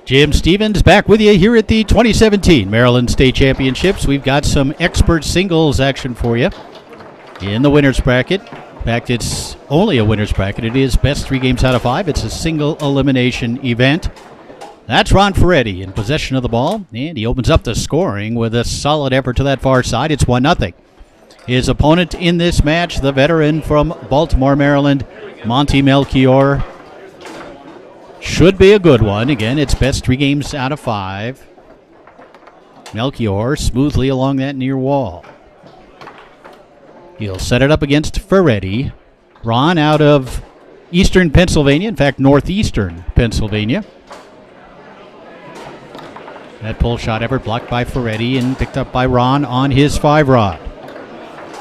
Jim Stevens back with you here at the 2017 Maryland State Championships. We've got some expert singles action for you in the winner's bracket. In fact, it's only a winner's bracket. It is best 3 games out of 5. It's a single elimination event. That's Ron Ferretti in possession of the ball, and he opens up the scoring with a solid effort to that far side. It's 1-0. His opponent in this match, the veteran from Baltimore, Maryland, Monty Melchior. Should be a good one. Again, it's best 3 games out of 5. Melchior smoothly along that near wall. He'll set it up against Ferretti. Ron out of eastern Pennsylvania, in fact, northeastern Pennsylvania. That pull shot effort blocked by Ferretti and picked up by Ron on his 5-rod.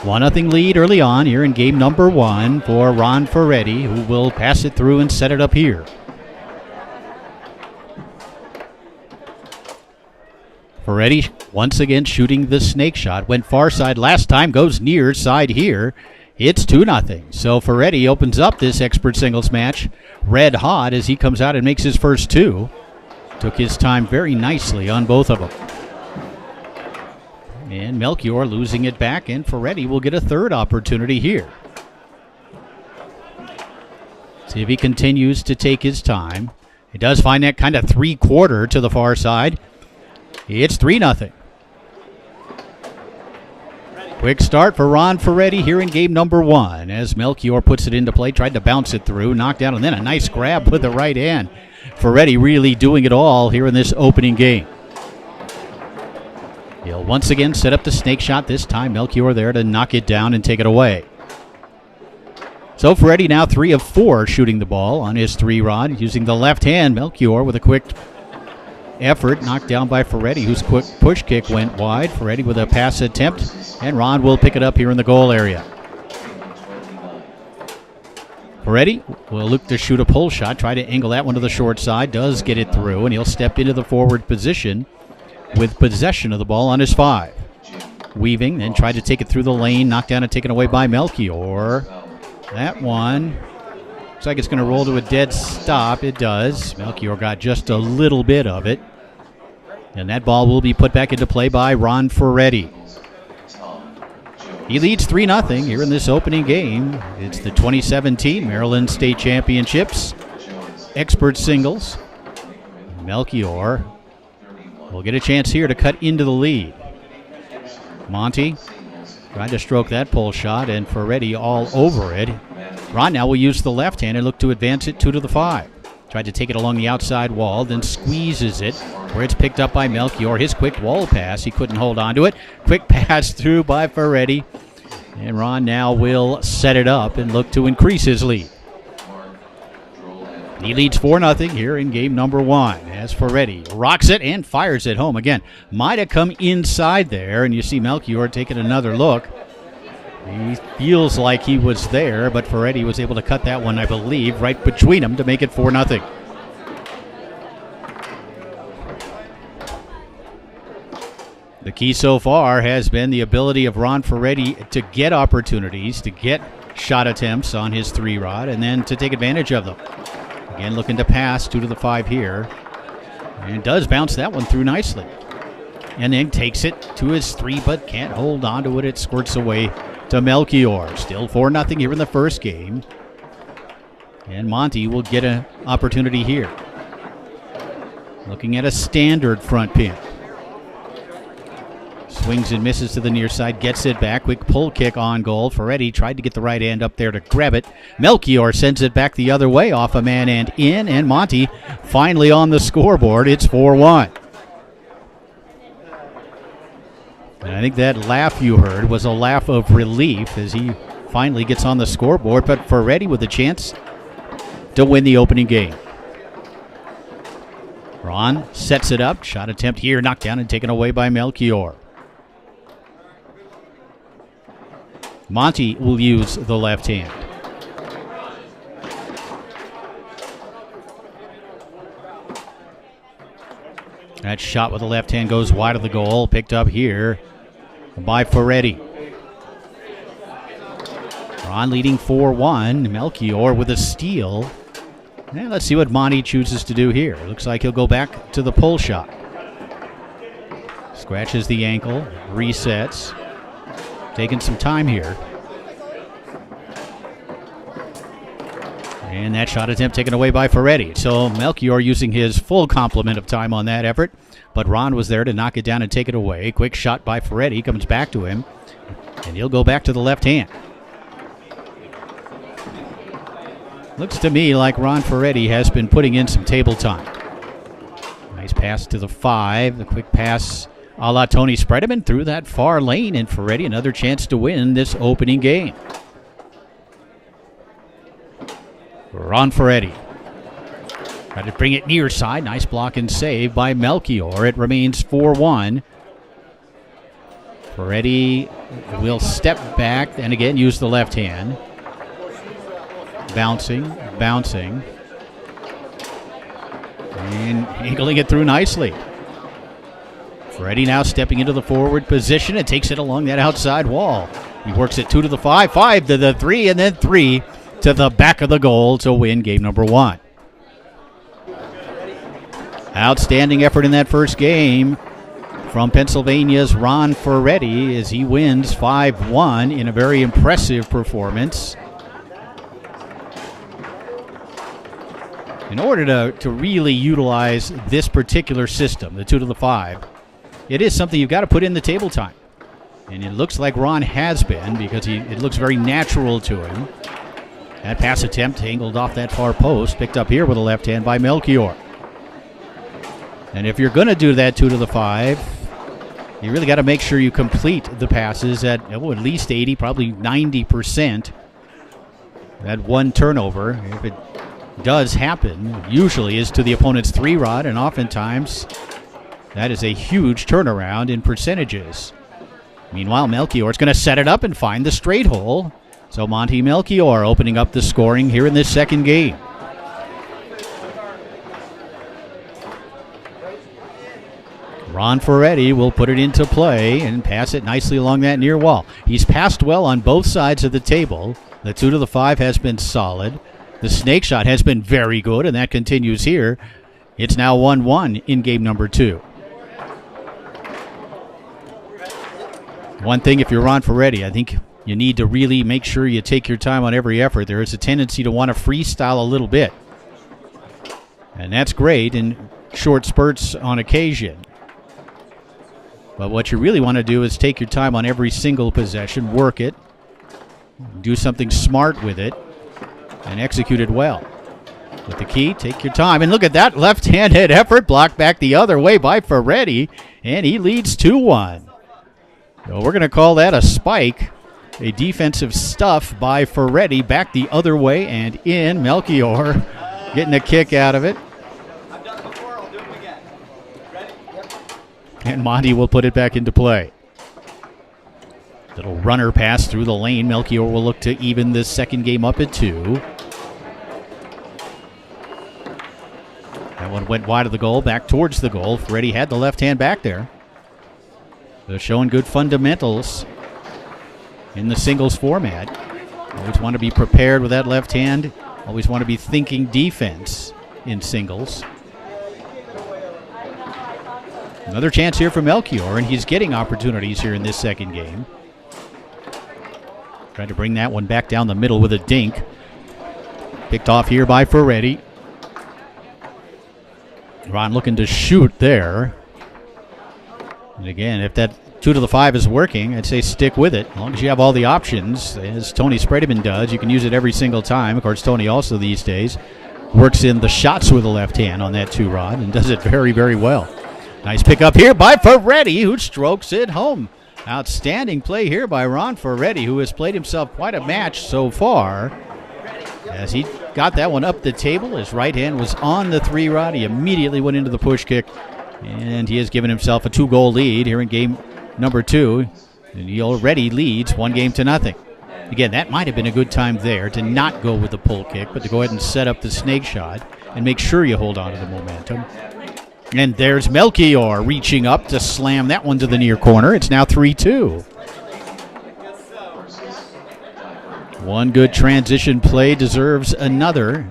1-0 lead early on here in game number 1 for Ron Ferretti, who will pass it through and set it up here. Ferretti once again shooting the snake shot. Went far side last time, goes near side here. It's 2-0. So Ferretti opens up this expert singles match red hot as he comes out and makes his first 2. Took his time very nicely on both of them. And Melchior losing it back, and Ferretti will get a third opportunity here. See if he continues to take his time. He does find that kind of 3-quarter to the far side. It's 3-0. Quick start for Ron Ferretti here in game number 1 as Melchior puts it into play, tried to bounce it through, knocked out, and then a nice grab with the right hand. Ferretti really doing it all here in this opening game. He'll once again set up the snake shot. This time Melchior there to knock it down and take it away. So Ferretti now 3 of 4 shooting the ball on his 3-rod using the left hand. Melchior with a quick effort knocked down by Ferretti, whose quick push kick went wide. Ferretti with a pass attempt, and Ron will pick it up here in the goal area. Ferretti will look to shoot a pull shot, try to angle that one to the short side, does get it through, and he'll step into the forward position with possession of the ball on his 5. Weaving, then tried to take it through the lane, knocked down and taken away by Melchior. That one looks like it's going to roll to a dead stop. It does. Melchior got just a little bit of it. And that ball will be put back into play by Ron Ferretti. He leads 3-0 here in this opening game. It's the 2017 Maryland State Championships. Expert singles. Melchior will get a chance here to cut into the lead. Monty tried to stroke that pull shot, and Ferretti all over it. Ron now will use the left hand and look to advance it 2 to the 5. Tried to take it along the outside wall, then squeezes it where it's picked up by Melchior. His quick wall pass, he couldn't hold on to it. Quick pass through by Ferretti. And Ron now will set it up and look to increase his lead. He leads 4-0 here in game number 1 as Ferretti rocks it and fires it home. Again, might have come inside there, and you see Melchior taking another look. He feels like he was there, but Ferretti was able to cut that one, I believe, right between them to make it 4-0. The key so far has been the ability of Ron Ferretti to get opportunities, to get shot attempts on his 3-rod, and then to take advantage of them. Again, looking to pass 2 to the 5 here. And does bounce that one through nicely. And then takes it to his 3, but can't hold on to it. It squirts away to Melchior. Still 4-0 here in the first game. And Monty will get an opportunity here. Looking at a standard front pin. Swings and misses to the near side, gets it back. Quick pull kick on goal. Ferretti tried to get the right hand up there to grab it. Melchior sends it back the other way off a man and in, and Monty finally on the scoreboard. It's 4-1. And I think that laugh you heard was a laugh of relief as he finally gets on the scoreboard, but Ferretti with a chance to win the opening game. Ron sets it up. Shot attempt here, knocked down and taken away by Melchior. Monty will use the left hand. That shot with the left hand goes wide of the goal. Picked up here by Ferretti. Ron leading 4-1. Melchior with a steal. And let's see what Monty chooses to do here. Looks like he'll go back to the pull shot. Scratches the ankle, resets. Taking some time here. And that shot attempt taken away by Ferretti. So Melchior using his full complement of time on that effort. But Ron was there to knock it down and take it away. Quick shot by Ferretti. Comes back to him. And he'll go back to the left hand. Looks to me like Ron Ferretti has been putting in some table time. Nice pass to the 5. The quick pass a la Tony Spredeman through that far lane. And Ferretti another chance to win this opening game. Ron Ferretti. Try to bring it near side. Nice block and save by Melchior. It remains 4-1. Ferretti will step back and again use the left hand. Bouncing. And angling it through nicely. Ferretti now stepping into the forward position and takes it along that outside wall. He works it 2 to the 5, 5 to the 3, and then 3 to the back of the goal to win game number 1. Outstanding effort in that first game from Pennsylvania's Ron Ferretti as he wins 5-1 in a very impressive performance. In order to really utilize this particular system, the 2 to the 5, it is something you've got to put in the table time. And it looks like Ron has been because it looks very natural to him. That pass attempt angled off that far post, picked up here with a left hand by Melchior. And if you're going to do that 2 to the 5, you really got to make sure you complete the passes at at least 80, probably 90%. That one turnover, if it does happen, it usually is to the opponent's 3-rod, and oftentimes that is a huge turnaround in percentages. Meanwhile, Melchior's going to set it up and find the straight hole. So Monty Melchior opening up the scoring here in this second game. Ron Ferretti will put it into play and pass it nicely along that near wall. He's passed well on both sides of the table. The 2 to the 5 has been solid. The snake shot has been very good, and that continues here. It's now 1-1 in game number 2. One thing, if you're Ron Ferretti, I think you need to really make sure you take your time on every effort. There is a tendency to want to freestyle a little bit. And that's great in short spurts on occasion. But what you really want to do is take your time on every single possession, work it, do something smart with it, and execute it well. With the key, take your time. And look at that left-handed effort, blocked back the other way by Ferretti, and he leads 2-1. So we're going to call that a spike. A defensive stuff by Ferretti, back the other way and in. Melchior getting a kick out of it. I've done it before, I'll do it again. Ready? Yep. And Monty will put it back into play. Little runner pass through the lane. Melchior will look to even this second game up at 2. That one went wide of the goal, back towards the goal. Ferretti had the left hand back there. They're showing good fundamentals in the singles format. Always want to be prepared with that left hand. Always want to be thinking defense in singles. Another chance here for Melchior, and he's getting opportunities here in this second game. Trying to bring that one back down the middle with a dink. Picked off here by Ferretti. Ron looking to shoot there. And again, if that 2 to the 5 is working, I'd say stick with it. As long as you have all the options, as Tony Spredeman does, you can use it every single time. Of course, Tony also these days works in the shots with the left hand on that 2-rod and does it very, very well. Nice pick up here by Ferretti, who strokes it home. Outstanding play here by Ron Ferretti, who has played himself quite a match so far. As he got that one up the table, his right hand was on the 3-rod. He immediately went into the push kick, and he has given himself a 2-goal lead here in game number 2. And he already leads 1-0. Again, that might have been a good time there to not go with the pull kick, but to go ahead and set up the snake shot and make sure you hold on to the momentum. And there's Melchior reaching up to slam that one to the near corner. It's now 3-2. One good transition play deserves another.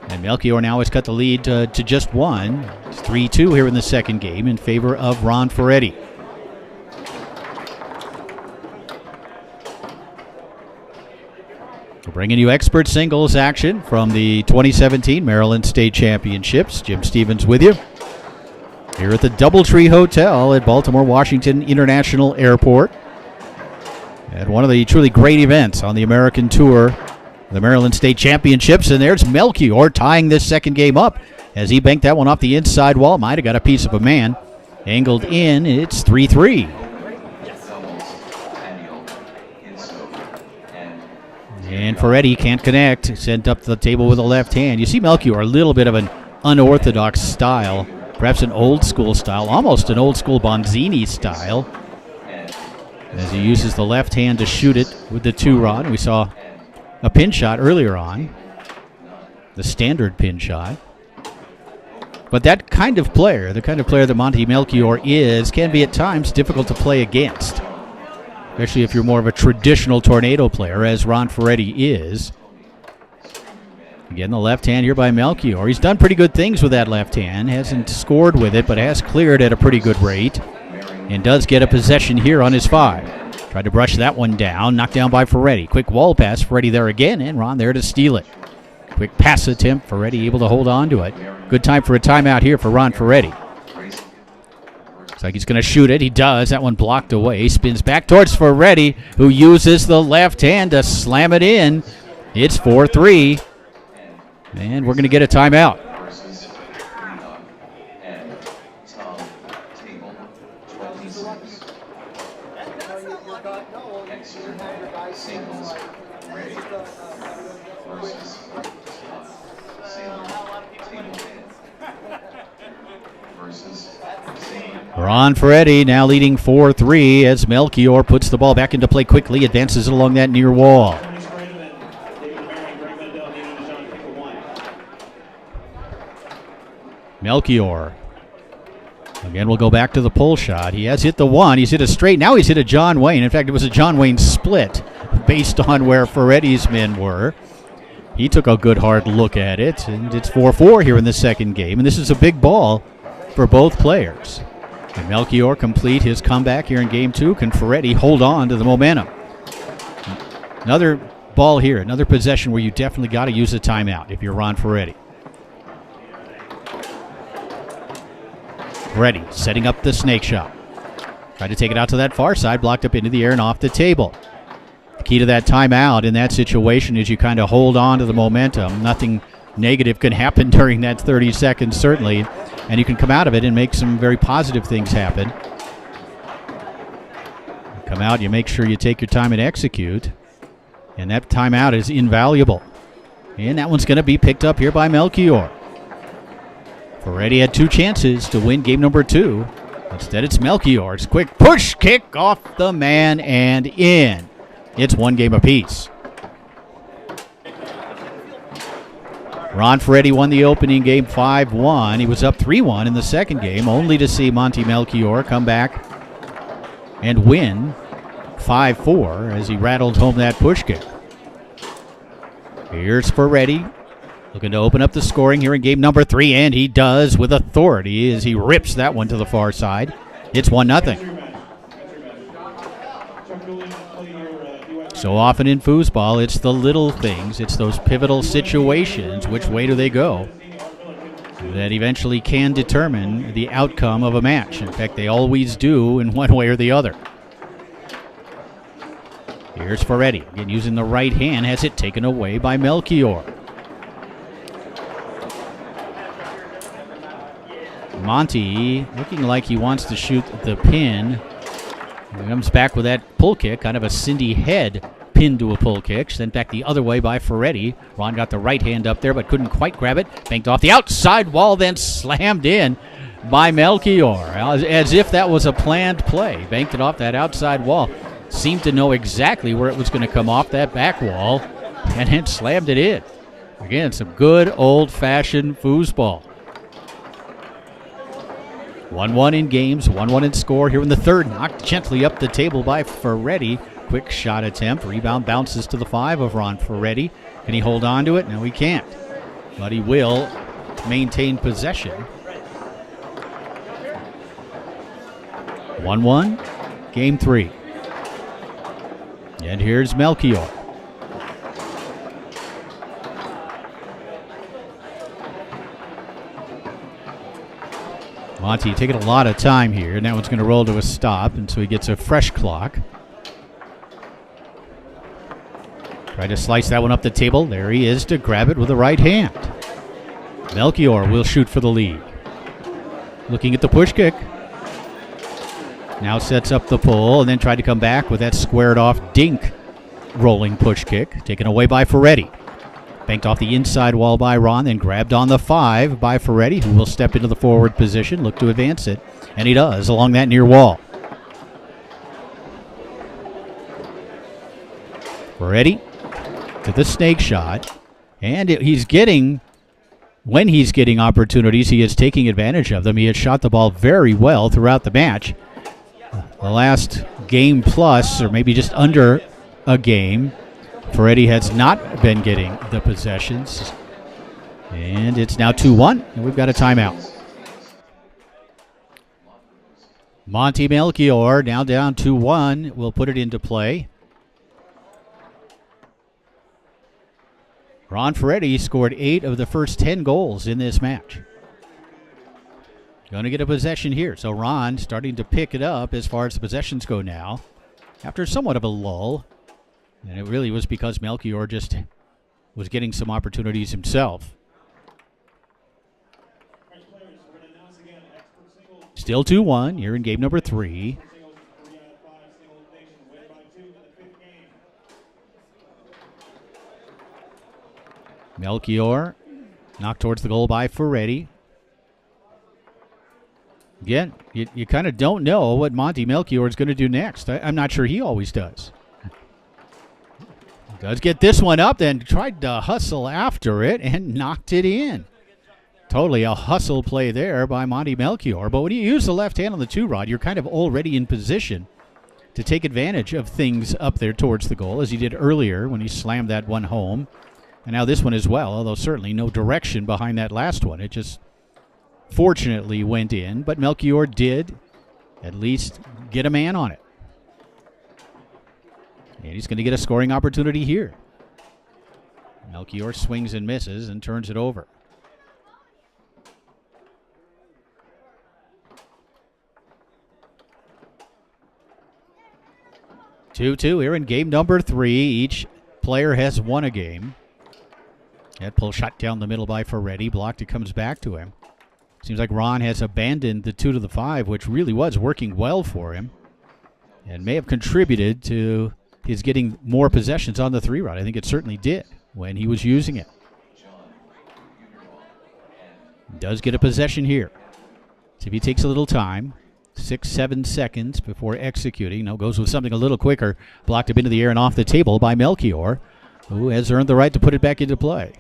And Melchior now has cut the lead to just one. It's 3-2 here in the second game in favor of Ron Ferretti. We're bringing you expert singles action from the 2017 Maryland State Championships. Jim Stevens with you here at the Doubletree Hotel at Baltimore Washington International Airport at one of the truly great events on the American Tour, the Maryland State Championships. And there's Melchior tying this second game up as he banked that one off the inside wall. Might have got a piece of a man. Angled in, it's 3-3. And Ferretti can't connect. Sent up the table with a left hand. You see Melchior, a little bit of an unorthodox style, perhaps an old school style, almost an old school Bonzini style, as he uses the left hand to shoot it with the 2-rod. We saw a pin shot earlier on, the standard pin shot. But that kind of player, the kind of player that Monty Melchior is, can be at times difficult to play against, especially if you're more of a traditional tornado player, as Ron Ferretti is. Again, the left hand here by Melchior. He's done pretty good things with that left hand. Hasn't scored with it, but has cleared at a pretty good rate. And does get a possession here on his 5. Tried to brush that one down. Knocked down by Ferretti. Quick wall pass. Ferretti there again, and Ron there to steal it. Quick pass attempt. Ferretti able to hold on to it. Good time for a timeout here for Ron Ferretti. Looks like he's going to shoot it. He does. That one blocked away. Spins back towards Ferretti, who uses the left hand to slam it in. It's 4-3. And we're going to get a timeout. Ron Ferretti now leading 4-3 as Melchior puts the ball back into play quickly, advances it along that near wall. Melchior. Again, we'll go back to the pull shot. He has hit the one. He's hit a straight. Now he's hit a John Wayne. In fact, it was a John Wayne split based on where Ferretti's men were. He took a good hard look at it, and it's 4-4 here in the second game. And this is a big ball for both players. Can Melchior complete his comeback here in game 2? Can Ferretti hold on to the momentum? Another ball here, another possession where you definitely got to use a timeout if you're Ron Ferretti. Ferretti setting up the snake shot. Tried to take it out to that far side, blocked up into the air and off the table. The key to that timeout in that situation is you kind of hold on to the momentum. Nothing negative can happen during that 30 seconds, certainly. And you can come out of it and make some very positive things happen. You come out, you make sure you take your time and execute. And that timeout is invaluable. And that one's going to be picked up here by Melchior. Ferretti had 2 chances to win game number 2. Instead, it's Melchior's quick push kick off the man and in. It's 1 game apiece. Ron Ferretti won the opening game 5-1. He was up 3-1 in the second game, only to see Monty Melchior come back and win 5-4 as he rattled home that push kick. Here's Ferretti looking to open up the scoring here in game number 3, and he does with authority as he rips that one to the far side. It's 1-0. So often in foosball, it's the little things, it's those pivotal situations, which way do they go, that eventually can determine the outcome of a match. In fact, they always do in one way or the other. Here's Ferretti, again using the right hand, has it taken away by Melchior. Monty looking like he wants to shoot the pin. He comes back with that pull kick, kind of a Cindy Head pin to a pull kick. Sent back the other way by Ferretti. Ron got the right hand up there but couldn't quite grab it. Banked off the outside wall, then slammed in by Melchior. As if that was a planned play. Banked it off that outside wall. Seemed to know exactly where it was going to come off that back wall and then slammed it in. Again, some good old-fashioned foosball. 1-1 in games, 1-1 in score here in the third. Knocked gently up the table by Ferretti. Quick shot attempt. Rebound bounces to the 5 of Ron Ferretti. Can he hold on to it? No, he can't. but he will maintain possession. 1-1, game 3. And here's Melchior. Monty taking a lot of time here. Now it's going to roll to a stop, and so he gets a fresh clock. Try to slice that one up the table. There he is to grab it with the right hand. Melchior will shoot for the lead. Looking at the push kick. Now sets up the pull, and then tried to come back with that squared off dink rolling push kick. Taken away by Ferretti. Banked off the inside wall by Ron, then grabbed on the 5 by Ferretti, who will step into the forward position, look to advance it, and he does along that near wall. Ferretti to the snake shot, and when he's getting opportunities, he is taking advantage of them. He has shot the ball very well throughout the match. The last game plus, or maybe just under a game, Ferretti has not been getting the possessions. And it's now 2-1, and we've got a timeout. Monty Melchior now down 2-1. Will put it into play. Ron Ferretti scored 8 of the first 10 goals in this match. Going to get a possession here. So Ron starting to pick it up as far as the possessions go now, after somewhat of a lull. And it really was because Melchior just was getting some opportunities himself. Still 2-1 here in game number 3. Melchior knocked towards the goal by Ferretti. Again, you kind of don't know what Monty Melchior is going to do next. I'm not sure he always does. Does get this one up, then tried to hustle after it and knocked it in. Totally a hustle play there by Monty Melchior. But when you use the left hand on the 2-rod, you're kind of already in position to take advantage of things up there towards the goal, as he did earlier when he slammed that one home. And now this one as well, although certainly no direction behind that last one. It just fortunately went in, but Melchior did at least get a man on it. And he's going to get a scoring opportunity here. Melchior swings and misses and turns it over. Two here in game number 3. Each player has won a game. That pull shot down the middle by Ferretti. Blocked, it comes back to him. Seems like Ron has abandoned the 2 to the 5, which really was working well for him, and may have contributed to his getting more possessions on the 3-rod. I think it certainly did when he was using it. Does get a possession here. See if he takes a little time. 6-7 seconds before executing. No, goes with something a little quicker. Blocked up into the air and off the table by Melchior, who has earned the right to put it back into play.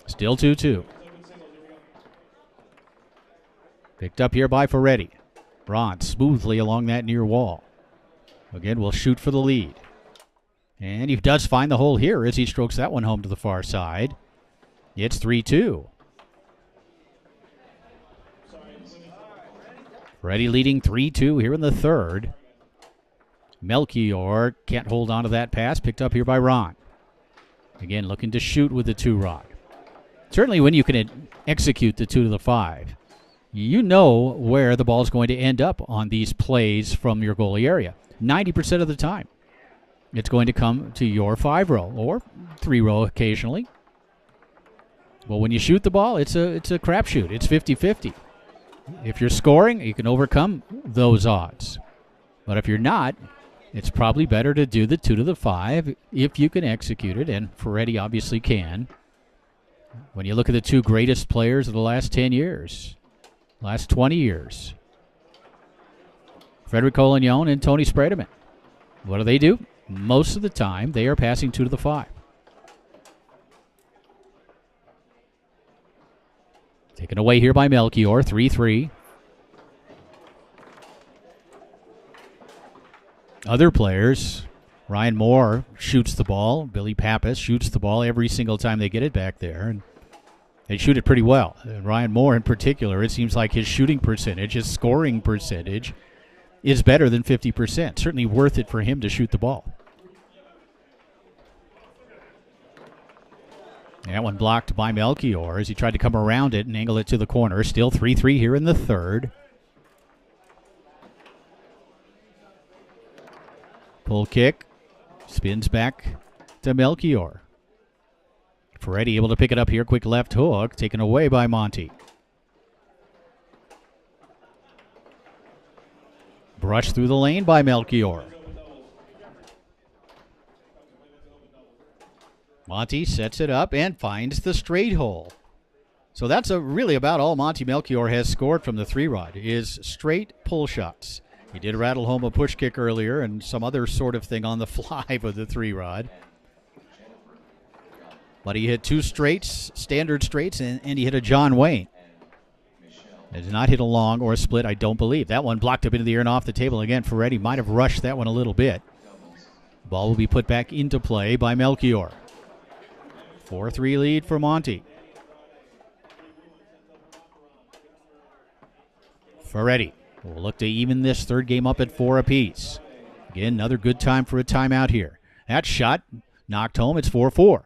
Still 2-2. Picked up here by Ferretti. Ron smoothly along that near wall. Again, will shoot for the lead. And he does find the hole here as he strokes that one home to the far side. It's 3-2. Ferretti leading 3-2 here in the 3rd. Melchior can't hold on to that pass. Picked up here by Ron. Again, looking to shoot with the 2-rod. Certainly when you can execute the 2 to the 5, you know where the ball is going to end up on these plays from your goalie area. 90% of the time, it's going to come to your 5-row or 3-row occasionally. Well, when you shoot the ball, it's a crapshoot. It's 50-50. If you're scoring, you can overcome those odds. But if you're not, it's probably better to do the 2 to the 5 if you can execute it, and Ferretti obviously can. When you look at the 2 greatest players of the last 10 years, last 20 years, Frederic Collignon and Tony Spredeman, what do? Most of the time, they are passing 2 to the 5. Taken away here by Melchior, 3-3. other players. Ryan Moore shoots the ball. Billy Pappas shoots the ball every single time they get it back there. And they shoot it pretty well. Ryan Moore in particular, it seems like his shooting percentage, his scoring percentage, is better than 50%. Certainly worth it for him to shoot the ball. That one blocked by Melchior as he tried to come around it and angle it to the corner. Still 3-3 here in the third. Pull kick. Spins back to Melchior. Ferretti able to pick it up here. Quick left hook. Taken away by Monty. Brushed through the lane by Melchior. Monty sets it up and finds the straight hole. So that's really about all Monty Melchior has scored from the 3-rod is straight pull shots. He did rattle home a push kick earlier and some other sort of thing on the fly with the 3-rod. But he hit 2 straights, standard straights, and he hit a John Wayne. He did not hit a long or a split, I don't believe. That one blocked up into the air and off the table again. Ferretti might have rushed that one a little bit. Ball will be put back into play by Melchior. 4-3 lead for Monty. Ferretti will look to even this third game up at 4 apiece. Again, another good time for a timeout here. That shot knocked home. It's 4-4.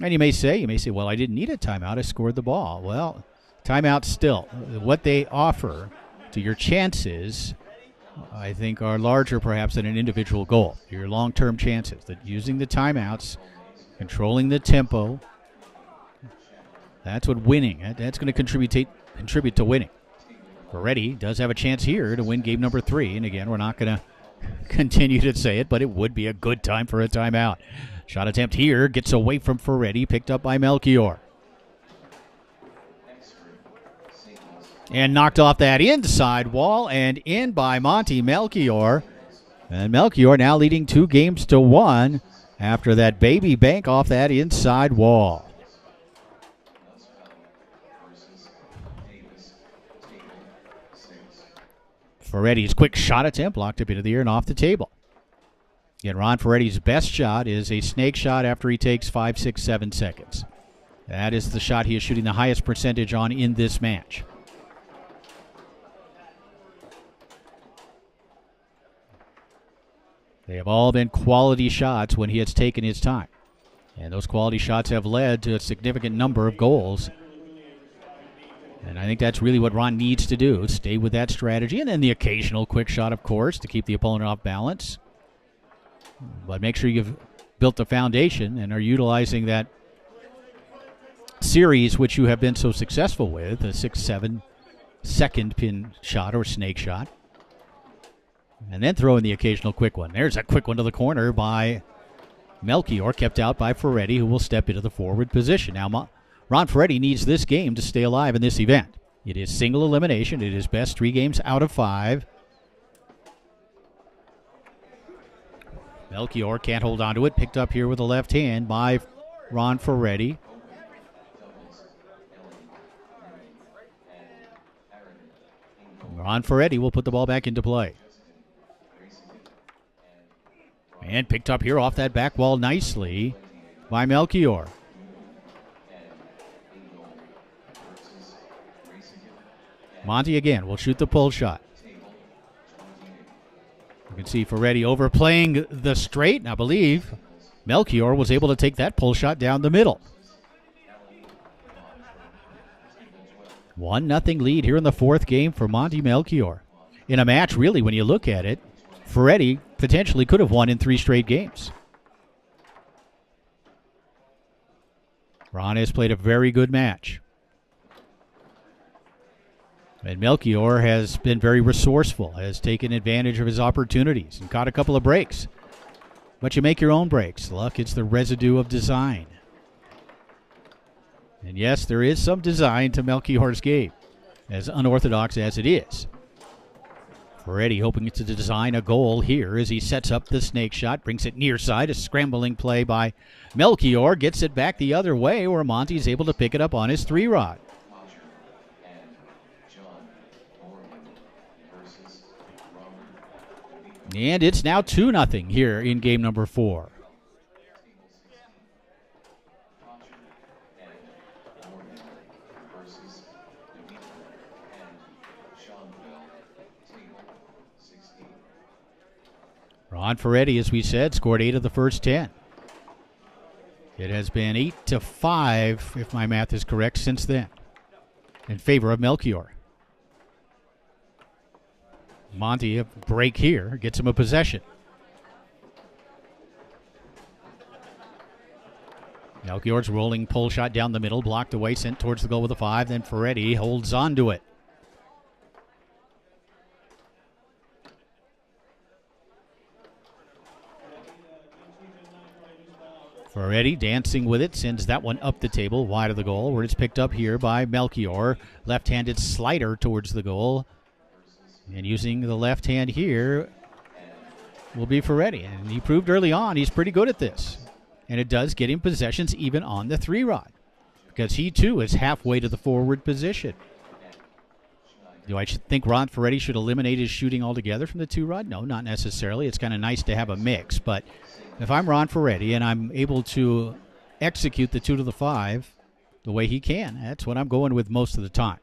And you may say, well, I didn't need a timeout. I scored the ball. Well, timeout still. What they offer to your chances, I think, are larger perhaps than an individual goal. Your long-term chances. That using the timeouts, controlling the tempo, that's what winning. That's going to contribute to winning. Ferretti does have a chance here to win game number 3. And again, we're not going to continue to say it, but it would be a good time for a timeout. Shot attempt here gets away from Ferretti, picked up by Melchior. And knocked off that inside wall and in by Monty Melchior. And Melchior now leading 2-1 after that baby bank off that inside wall. Ferretti's quick shot attempt blocked up into the air and off the table. Again, Ron Ferretti's best shot is a snake shot after he takes 5, 6, 7 seconds. That is the shot he is shooting the highest percentage on in this match. They have all been quality shots when he has taken his time. And those quality shots have led to a significant number of goals. And I think that's really what Ron needs to do, stay with that strategy. And then the occasional quick shot, of course, to keep the opponent off balance. But make sure you've built the foundation and are utilizing that series which you have been so successful with, a 6-7 second pin shot or snake shot. And then throw in the occasional quick one. There's a quick one to the corner by Melchior, kept out by Ferretti, who will step into the forward position. Now, Ron Ferretti needs this game to stay alive in this event. It is single elimination. It is best 3 games out of 5. Melchior can't hold on to it. Picked up here with the left hand by Ron Ferretti. Ron Ferretti will put the ball back into play. And picked up here off that back wall nicely by Melchior. Monty again will shoot the pull shot. You can see Ferretti overplaying the straight, and I believe Melchior was able to take that pull shot down the middle. 1-0 lead here in the 4th game for Monty Melchior. In a match, really, when you look at it, Ferretti potentially could have won in 3 straight games. Ron has played a very good match. And Melchior has been very resourceful, has taken advantage of his opportunities and caught a couple of breaks. But you make your own breaks. Luck, it's the residue of design. And yes, there is some design to Melchior's game, as unorthodox as it is. Ferretti hoping to design a goal here as he sets up the snake shot, brings it near side, a scrambling play by Melchior, gets it back the other way where Monty's able to pick it up on his 3-rod. And it's now 2-0 here in game number 4. Ron Ferretti, as we said, scored 8 of the first 10. It has been 8-5, if my math is correct, since then, in favor of Melchior. Monty, a break here, gets him a possession. Melchior's rolling pull shot down the middle, blocked away, sent towards the goal with a 5. Then Ferretti holds on to it. Ferretti dancing with it, sends that one up the table, wide of the goal, where it's picked up here by Melchior. Left-handed slider towards the goal. And using the left hand here will be Ferretti. And he proved early on he's pretty good at this. And it does get him possessions even on the 3-rod, because he too is halfway to the forward position. Do I think Ron Ferretti should eliminate his shooting altogether from the 2-rod? No, not necessarily. It's kind of nice to have a mix, but if I'm Ron Ferretti and I'm able to execute the 2 to the 5 the way he can, that's what I'm going with most of the time.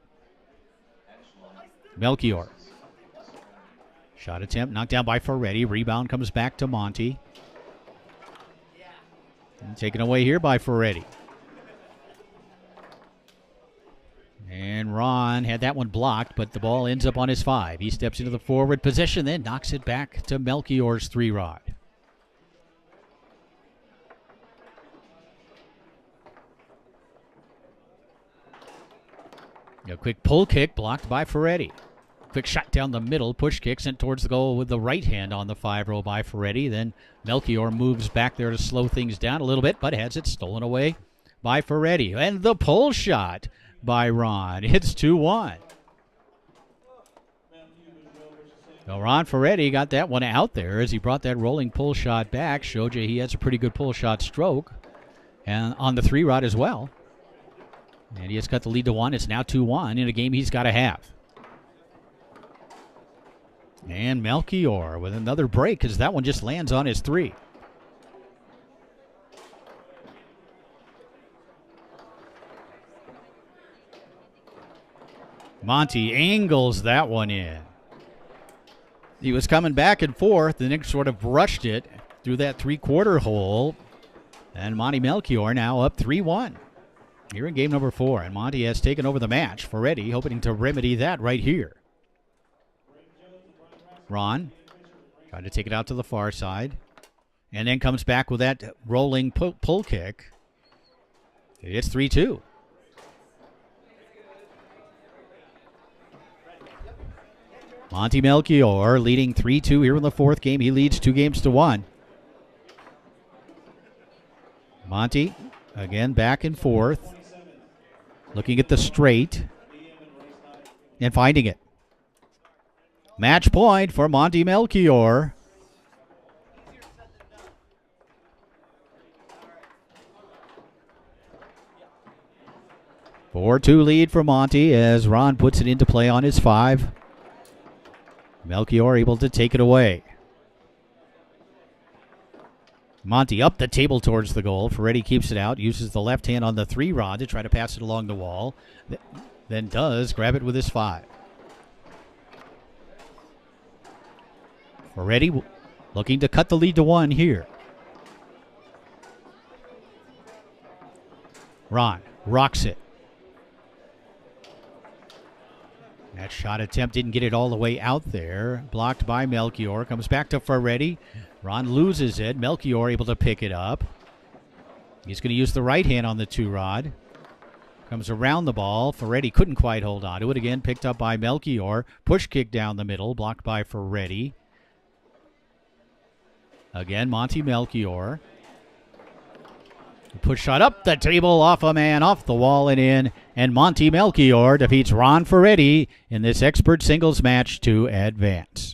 Melchior. Shot attempt knocked down by Ferretti. Rebound comes back to Monty. And taken away here by Ferretti. And Ron had that one blocked, but the ball ends up on his 5. He steps into the forward position, then knocks it back to Melchior's 3-rod. A quick pull kick blocked by Ferretti. Quick shot down the middle, push kick sent towards the goal with the right hand on the 5-row by Ferretti. Then Melchior moves back there to slow things down a little bit, but has it stolen away by Ferretti. And the pull shot by Ron. It's 2-1. So Ron Ferretti got that one out there as he brought that rolling pull shot back. Showed you he has a pretty good pull shot stroke. And on the 3-rod as well. And he has cut the lead to 1. It's now 2-1 in a game he's got to have. And Melchior with another break as that one just lands on his 3. Monty angles that one in. He was coming back and forth, and then sort of rushed it through that 3-quarter hole. And Monty Melchior now up 3-1. Here in game number 4, and Monty has taken over the match. Ferretti hoping to remedy that right here. Ron trying to take it out to the far side, and then comes back with that rolling pull kick. It's 3-2. Monty Melchior leading 3-2 here in the 4th game. He leads 2-1. Monty again back and forth. Looking at the straight and finding it. Match point for Monty Melchior. Four 4-2 lead for Monty as Ron puts it into play on his 5. Melchior able to take it away. Monty up the table towards the goal. Ferretti keeps it out, uses the left hand on the 3-rod to try to pass it along the wall. Then does grab it with his 5. Ferretti looking to cut the lead to 1 here. Ron rocks it. That shot attempt didn't get it all the way out there. Blocked by Melchior. Comes back to Ferretti. Ron loses it. Melchior able to pick it up. He's going to use the right hand on the 2-rod. Comes around the ball. Ferretti couldn't quite hold on to it. Again, picked up by Melchior. Push kick down the middle. Blocked by Ferretti. Again, Monty Melchior. Push shot up the table, off a man, off the wall and in. And Monty Melchior defeats Ron Ferretti in this expert singles match to advance.